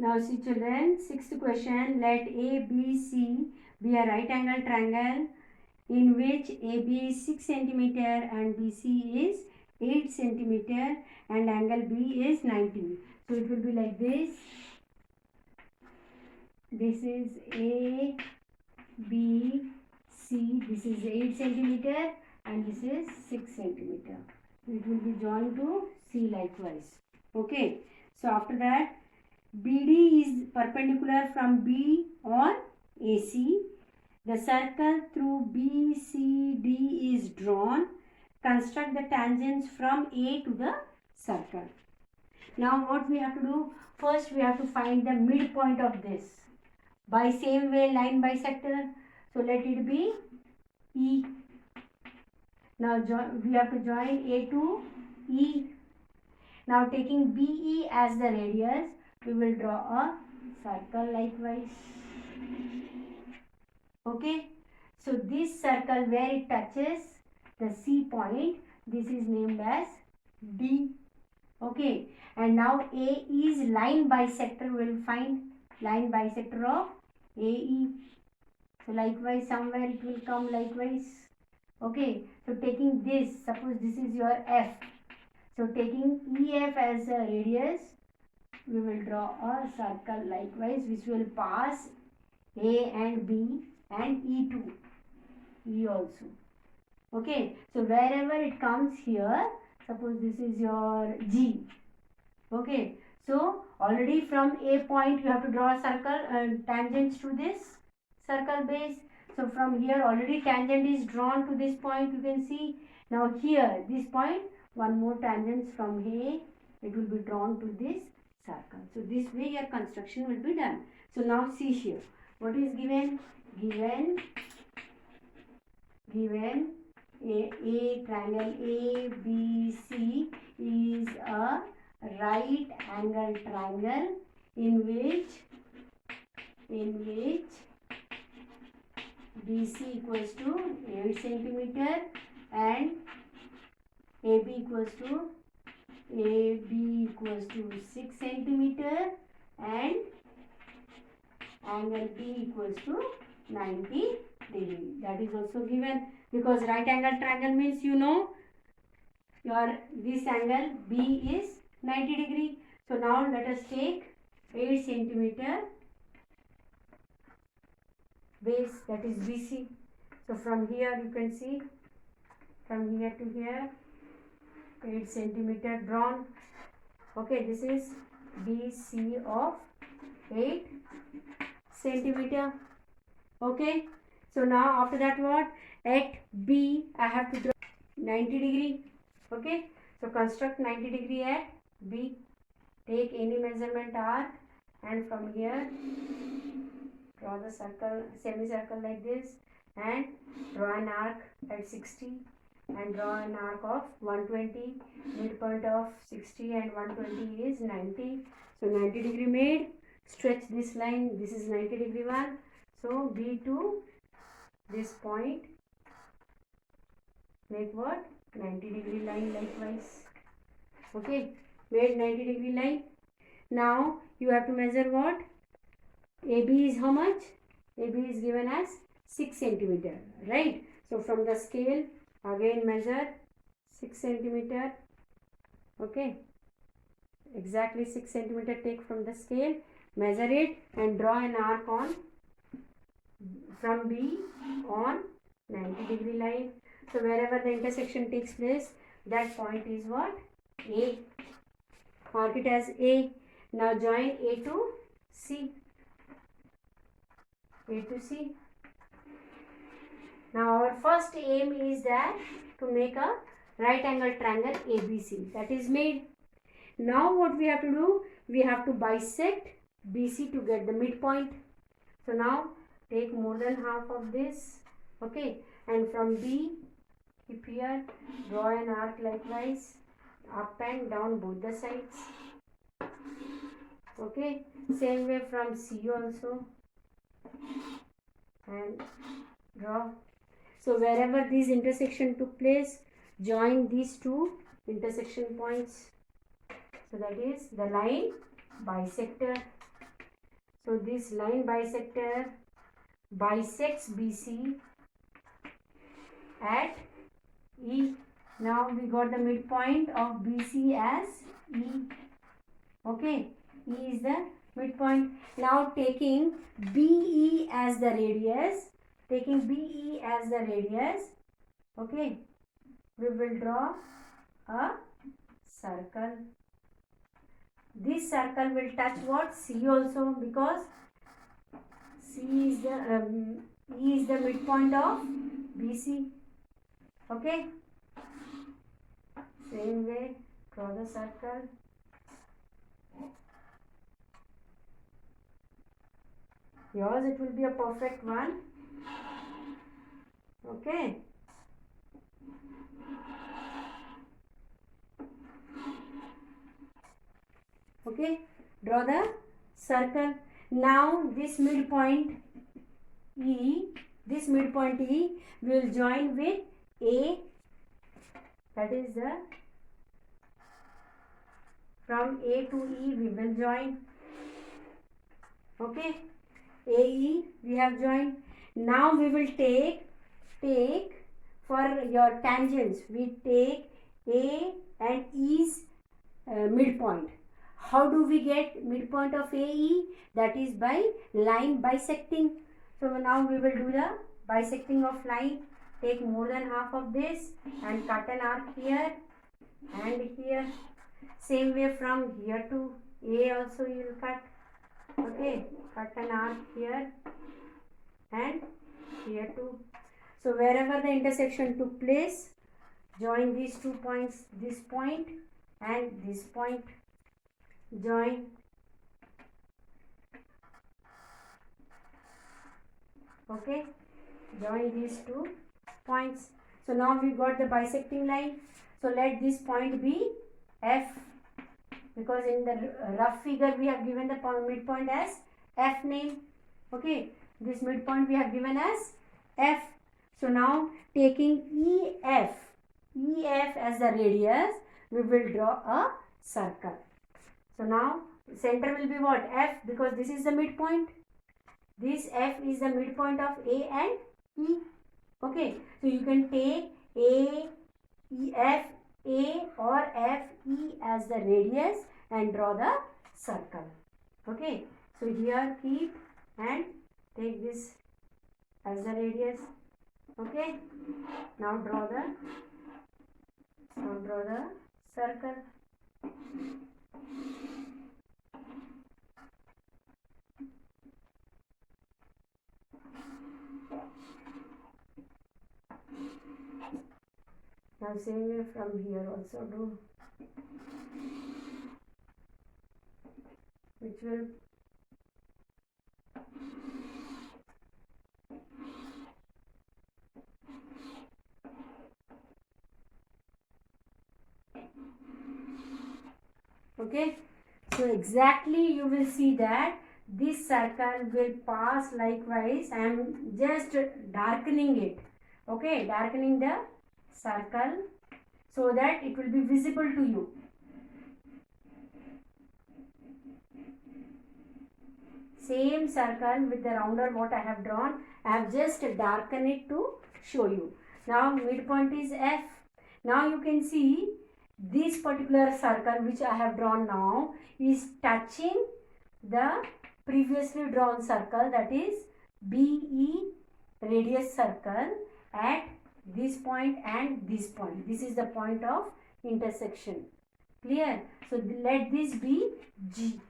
Now see children, sixth question, let ABC be a right angle triangle in which AB is 6 centimeter and BC is 8 centimeter and angle B is 90. So it will be like this. This is A, B, C. This is 8 centimeter and this is 6 centimeter. It will be joined to C likewise. Okay. So after that, BD is perpendicular from B on AC. The circle through BCD is drawn. Construct the tangents from A to the circle. Now what we have to do? First we have to find the midpoint of this. By same way line bisector. So let it be E. Now we have to join A to E. Now taking BE as the radius, we will draw a circle likewise. Okay. So this circle where it touches the C point, this is named as D. Okay. And now A is line bisector. We will find line bisector of AE. So likewise somewhere it will come likewise. Okay. So taking this, suppose this is your F. So taking EF as a radius, we will draw a circle likewise which will pass A and B and E to E also. Okay. So wherever it comes here, suppose this is your G. Okay. So already from A point you have to draw a circle and tangents to this circle base. So from here already tangent is drawn to this point, you can see. Now here this point, one more tangents from A, it will be drawn to this circle. So this way your construction will be done. So now see here, what is given? Given a triangle ABC is a right angle triangle in which BC equals to 8 centimeter and AB equals to 6 centimeter and angle B equals to 90 degree. That is also given, because right angle triangle means you know your this angle B is 90 degree. So now let us take 8 centimeter base, that is BC. So from here you can see, from here to here 8 centimeter drawn. Okay, this is BC of 8 centimeter. Okay, so now after that what? At B I have to draw 90 degree. Okay, so construct 90 degree at B. Take any measurement R and from here draw the circle, semicircle like this, and draw an arc at 60 and draw an arc of 120. Midpoint of 60 and 120 is 90. So 90 degree made. Stretch this line. This is 90 degree one. So B to this point, make what? 90 degree line likewise. Okay, made 90 degree line. Now you have to measure what? AB is how much? AB is given as 6 centimeter, right? So from the scale again measure 6 centimeter. Okay, exactly 6 centimeter take from the scale, measure it and draw an arc on from B on 90 degree line. So wherever the intersection takes place, that point is what? A. Mark it as A. Now join A to C. A to C. Now our first aim is that to make a right angle triangle ABC. That is made. Now what we have to do? We have to bisect BC to get the midpoint. So now take more than half of this. Okay, and from B keep here, draw an arc likewise, up and down both the sides. Okay, same way from C also, and draw. So wherever this intersection took place, join these two intersection points. So that is the line bisector. So this line bisector bisects BC at E. Now we got the midpoint of BC as E. Okay, E is the midpoint. Now taking BE as the radius, okay, we will draw a circle. This circle will touch what? C also, because E is the midpoint of BC. Okay, same way, draw the circle. Yours it will be a perfect one. Okay. Okay, draw the circle. Now this midpoint E will join with A, that is the from A to E we will join. Okay, AE we have joined. Now we will take for your tangents, we take A and E's midpoint. How do we get midpoint of AE? That is by line bisecting. So now we will do the bisecting of line. Take more than half of this and cut an arc here and here. Same way from here to A also you will cut. Okay, cut an arc here and here too. So wherever the intersection took place, join these 2 points, this point and this point. Join. Okay, join these 2 points. So now we got the bisecting line. So let this point be F, because in the rough figure we have given the midpoint as F name. Okay, this midpoint we have given as F. So now taking EF as the radius, we will draw a circle. So now center will be what? F, because this is the midpoint. This F is the midpoint of A and E. Okay, so you can take A, E, F, A or F, E as the radius and draw the circle. Okay, so here keep and take this as the radius. Okay, now draw the circle. Now same way from here also do, which will okay. So exactly you will see that this circle will pass likewise. I am just darkening it. Okay, darkening the circle so that it will be visible to you. Same circle with the rounder what I have drawn, I have just darkened it to show you. Now midpoint is F. Now you can see this particular circle which I have drawn now is touching the previously drawn circle, that is BE radius circle at this point and this point. This is the point of intersection. Clear? So let this be G.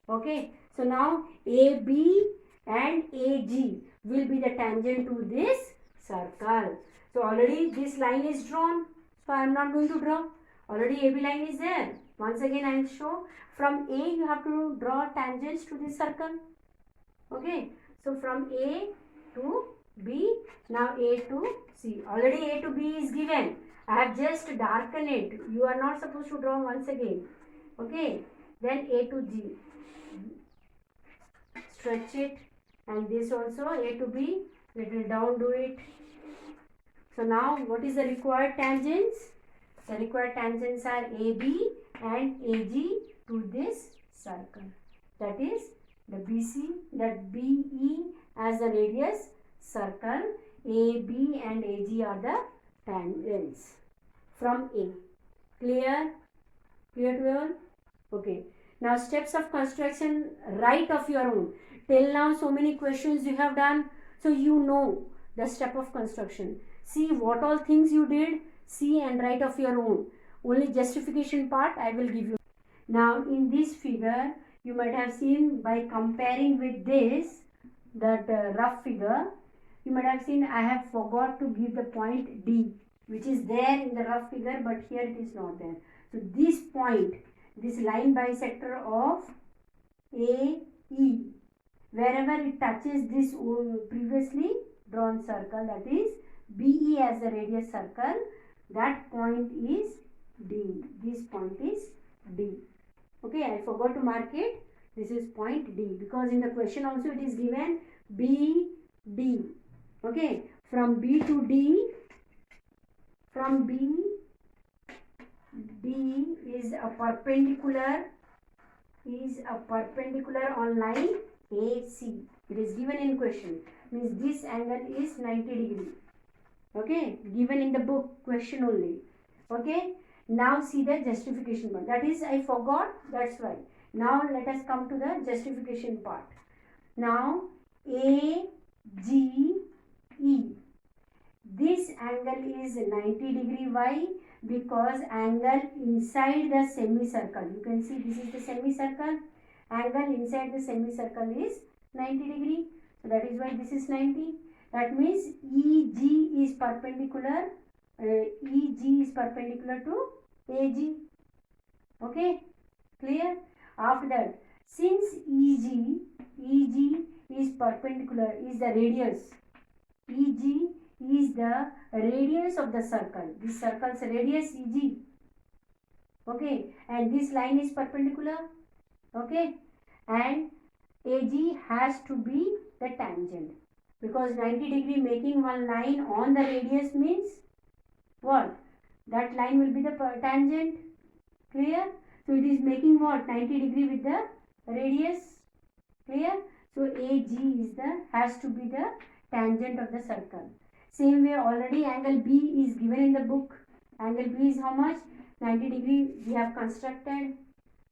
Okay. So now AB and AG will be the tangent to this circle. So already this line is drawn. So I am not going to draw. Already AB line is there. Once again I will show. From A you have to draw tangents to this circle. Okay. So from A to B, now A to C. Already A to B is given. I have just darkened it. You are not supposed to draw once again. Okay. Then A to G. Stretch it. And this also A to B. Little down do it. So now what is the required tangents? The required tangents are AB and AG to this circle. That is the BC, that BE as the radius circle, AB and AG are the tangents from A. Clear? Clear to all? Okay. Now steps of construction, write of your own. Till now so many questions you have done, so you know the step of construction. See what all things you did, see and write of your own. Only justification part I will give you. Now in this figure you might have seen, by comparing with this, that rough figure, you might have seen I have forgot to give the point D, which is there in the rough figure, but here it is not there. So this point, this line bisector of AE, wherever it touches this previously drawn circle, that is BE as the radius circle, that point is D. This point is D. Okay, I forgot to mark it. This is point D, because in the question also it is given BD. Okay, from B to D, from B, D is a perpendicular on line AC. It is given in question. Means this angle is 90 degree. Okay, given in the book, question only. Okay, now see the justification part. That is, I forgot, that's why. Now let us come to the justification part. Now AGE, this angle is 90 degree. Why? Because angle inside the semicircle, you can see this is the semicircle, angle inside the semicircle is 90 degree. So that is why this is 90. That means EG is perpendicular, EG is perpendicular to AG. Okay, clear? After that, since EG is perpendicular, is the radius, EG is the radius of the circle. This circle's radius EG. Okay, and this line is perpendicular. Okay, and AG has to be the tangent, because 90 degree making one line on the radius means what? That line will be the tangent. Clear? So it is making what? 90 degree with the radius. Clear? So AG is has to be the tangent of the circle. Same way, already angle B is given in the book. Angle B is how much? 90 degree we have constructed.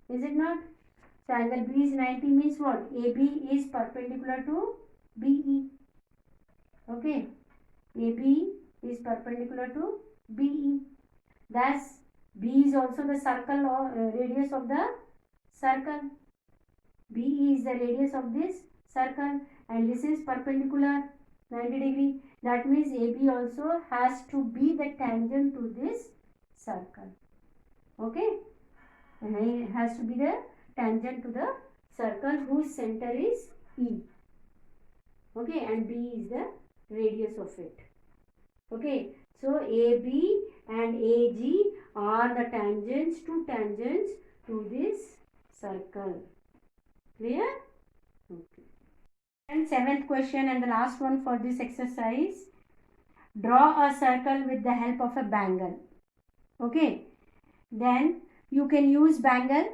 Is it not? So angle B is 90 means what? AB is perpendicular to BE. Okay. AB is perpendicular to BE. Thus, B is also the circle or radius of the circle. BE is the radius of this circle, and this is perpendicular 90 degree. That means AB also has to be the tangent to this circle. Okay, and it has to be the tangent to the circle whose center is E. Okay, and B is the radius of it. Okay, so AB and AG are the tangents to this circle. Clear? Okay. And seventh question and the last one for this exercise. Draw a circle with the help of a bangle. Okay. Then you can use bangle.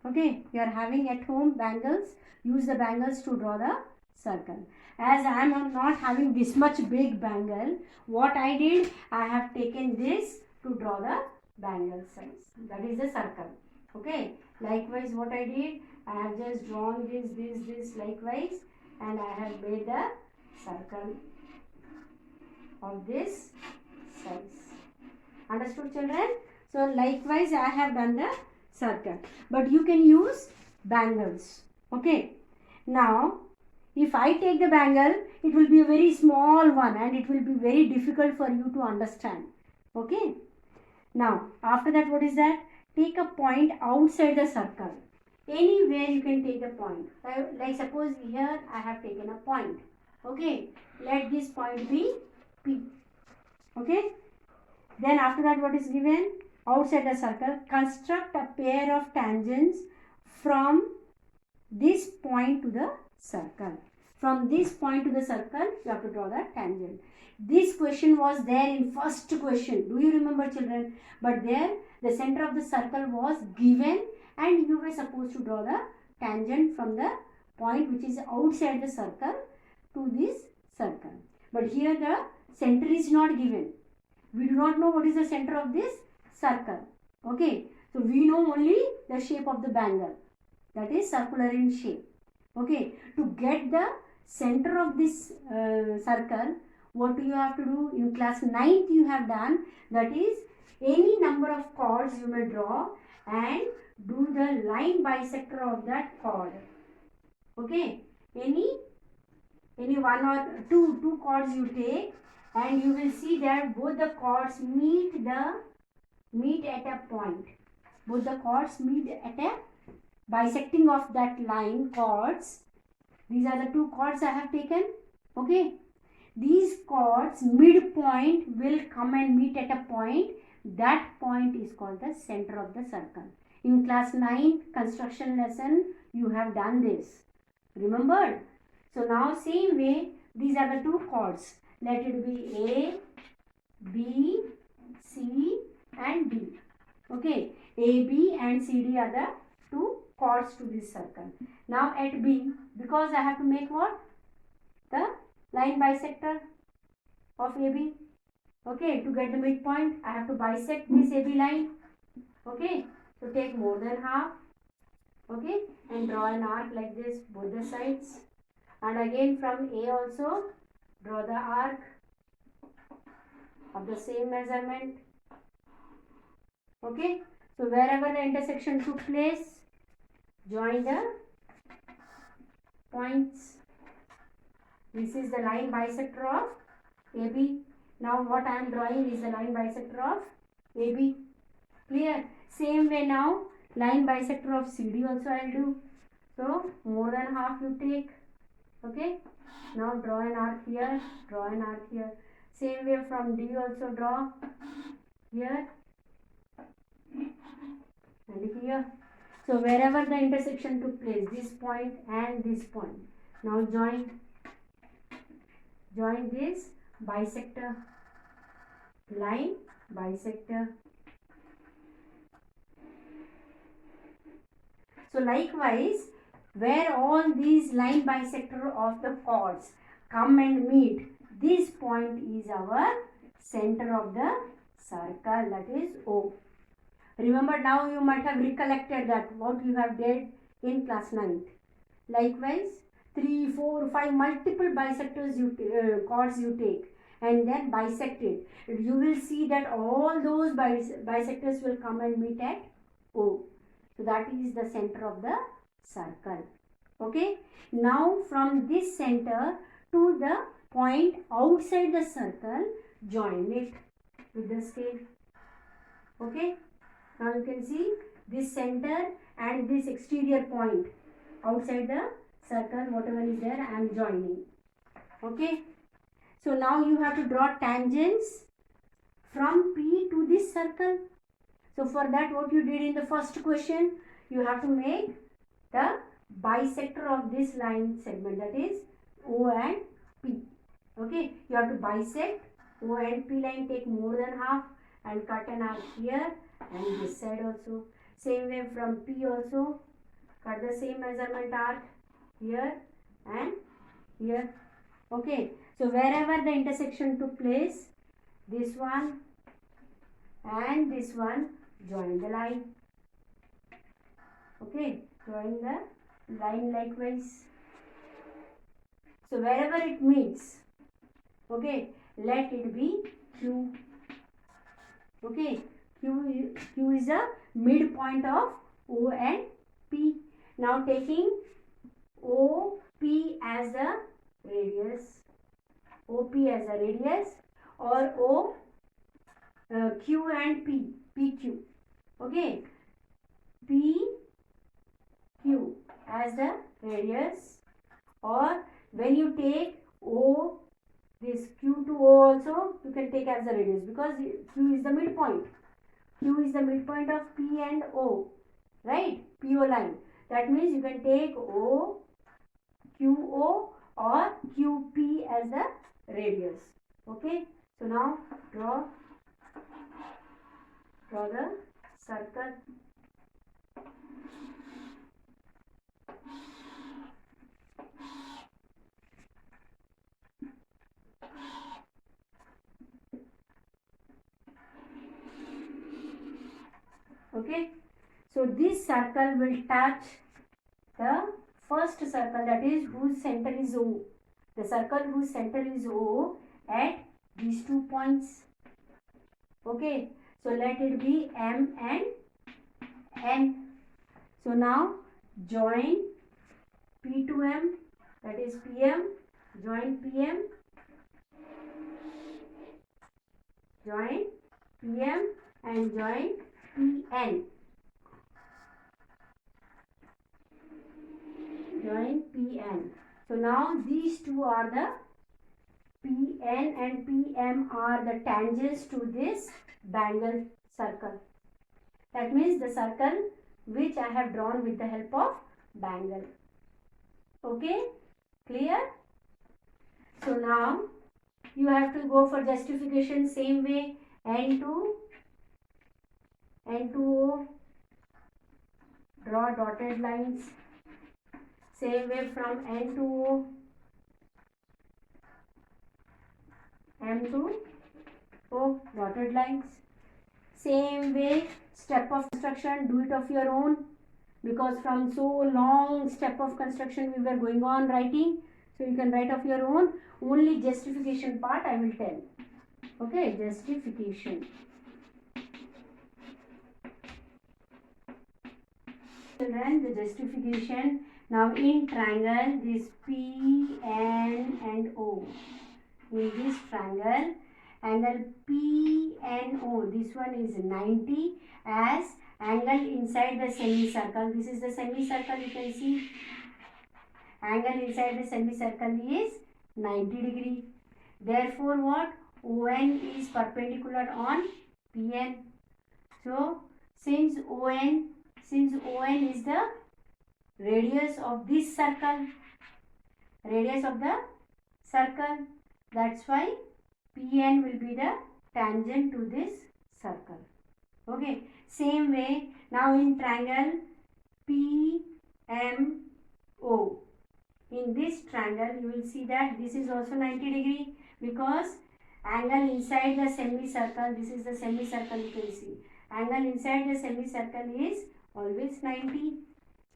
Okay. You are having at home bangles. Use the bangles to draw the circle. As I am not having this much big bangle, what I did, I have taken this to draw the bangle size. That is the circle. Okay. Likewise, what I did, I have just drawn this likewise, and I have made the circle of this size. Understood, children? So likewise I have done the circle, but you can use bangles. Okay. Now if I take the bangle, it will be a very small one and it will be very difficult for you to understand. Okay. Now after that, what is that? Take a point outside the circle. Anywhere you can take a point. Like suppose here I have taken a point. Okay. Let this point be P. Okay. Then after that, what is given? Outside the circle, construct a pair of tangents from this point to the circle. From this point to the circle, you have to draw the tangent. This question was there in first question. Do you remember, children? But there, the center of the circle was given and you were supposed to draw the tangent from the point which is outside the circle to this circle. But here the center is not given. We do not know what is the center of this circle. Okay. So we know only the shape of the bangle, that is circular in shape. Okay. To get the center of this circle, what you have to do in class 9th you have done, that is any number of chords you may draw and do the line bisector of that chord. Okay. Any one or two chords you take, and you will see that both the chords meet at a point. Both the chords meet at a bisecting of that line chords. These are the two chords I have taken. Okay. These chords midpoint will come and meet at a point. That point is called the center of the circle. In class 9 construction lesson you have done this. Remembered? So now same way, these are the two chords. Let it be A, B, C and D. Okay. A, B and C, D are the two chords to this circle. Now at B, because I have to make what? The line bisector of AB. Okay. To get the midpoint, I have to bisect this AB line. Okay. So take more than half. Okay. And draw an arc like this, both the sides. And again from A also, draw the arc of the same measurement. Okay. So wherever the intersection took place, join the points. This is the line bisector of AB. Now what I am drawing is the line bisector of AB. Clear? Same way now, line bisector of CD also I will do. So more than half you take. Okay. Now draw an arc here, draw an arc here. Same way from D also draw here and here. So wherever the intersection took place, this point and this point. Now join this bisector, line bisector. So likewise, where all these line bisector of the chords come and meet, this point is our center of the circle, that is O. Remember, now you might have recollected that what you have did in class 9th. Likewise, 3, 4, 5 multiple bisectors chords you take and then bisect it. You will see that all those bisectors will come and meet at O. So that is the center of the circle. Okay. Now from this center to the point outside the circle, join it with the scale. Okay. Now you can see this center and this exterior point outside the circle, whatever is there, I am joining. Okay. So now you have to draw tangents from P to this circle. So for that, what you did in the first question, you have to make the bisector of this line segment, that is O and P. Okay. You have to bisect O and P line, take more than half and cut an arc here and this side also. Same way from P also, cut the same measurement arc here and here. Okay. So wherever the intersection took place, this one and this one, join the line. Okay. Join the line likewise. So wherever it meets, okay, let it be Q. Okay. Q is the midpoint of O and P. Now taking OP as a radius, OP as a radius, or Q and P, PQ. Okay. PQ as the radius, or when you take O, this Q to O also you can take as the radius, because Q is the midpoint. Q is the midpoint of P and O, right? PO line. That means you can take O, QO or QP as the radius. Okay. So now draw the circle. So this circle will touch the first circle, that is whose center is O. The circle whose center is O at these 2 points. Okay, so let it be M and N. So now join P to M, that is PM, join PM, join PM and join PN. Join PN. So now these two are the PN and PM are the tangents to this bangle circle. That means the circle which I have drawn with the help of bangle. Okay, clear? So now you have to go for justification same way. N to O, draw dotted lines. Same way from N to O, M to O, dotted lines. Same way, step of construction, do it of your own, because from so long step of construction we were going on writing, so you can write of your own. Only justification part I will tell. Okay, justification. Children, the justification. Now in triangle, this P, N and O. In this triangle, angle PNO, this one is 90 as angle inside the semicircle. This is the semicircle, you can see. Angle inside the semicircle is 90 degree. Therefore what? ON is perpendicular on PN. So since ON is the radius of this circle, that's why PN will be the tangent to this circle. Okay, same way now in triangle PMO. In this triangle you will see that this is also 90 degree, because angle inside the semicircle, this is the semicircle, you can see. Angle inside the semicircle is always 90.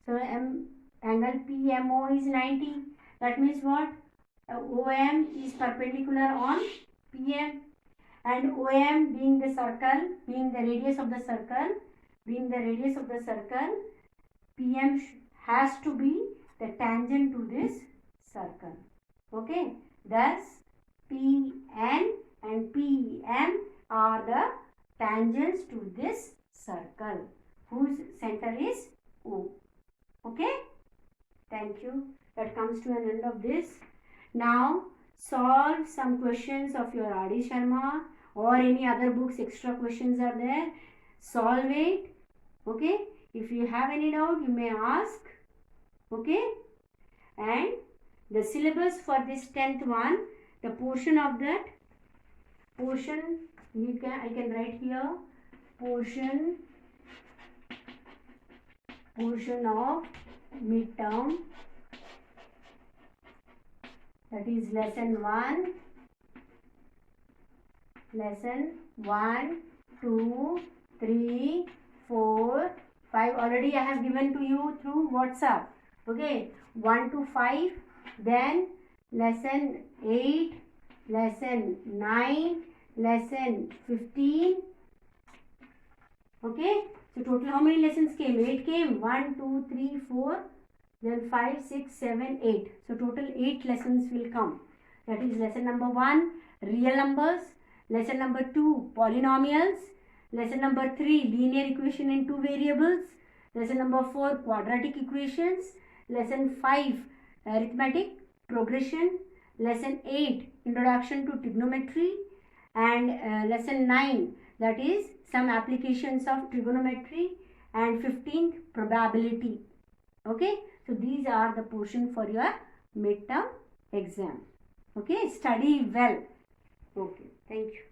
So angle PMO is 90. That means what? OM is perpendicular on PM, and OM being the circle, being the radius of the circle, PM has to be the tangent to this circle. Okay, thus PN and PM are the tangents to this circle whose center is O. Okay, thank you. That comes to an end of this. Now solve some questions of your R.D. Sharma or any other books. Extra questions are there. Solve it. Okay, if you have any doubt you may ask. Okay, and the syllabus for this 10th one, the portion of that portion, I can write here, portion of midterm, that is lesson 1, 2, 3, 4, 5 already I have given to you through WhatsApp. Okay, 1 to 5, then lesson 8, lesson 9, lesson 15. Okay, so total how many lessons came? 8 came. 1, 2, 3, 4, then 5, 6, 7, 8. So total 8 lessons will come. That is lesson number 1, real numbers. Lesson number 2, polynomials. Lesson number 3, linear equation in 2 variables. Lesson number 4, quadratic equations. Lesson 5, arithmetic progression. Lesson 8, introduction to trigonometry. And lesson 9, that is some applications of trigonometry. And 15th, probability. Okay, so these are the portion for your midterm exam. Okay, study well. Okay, thank you.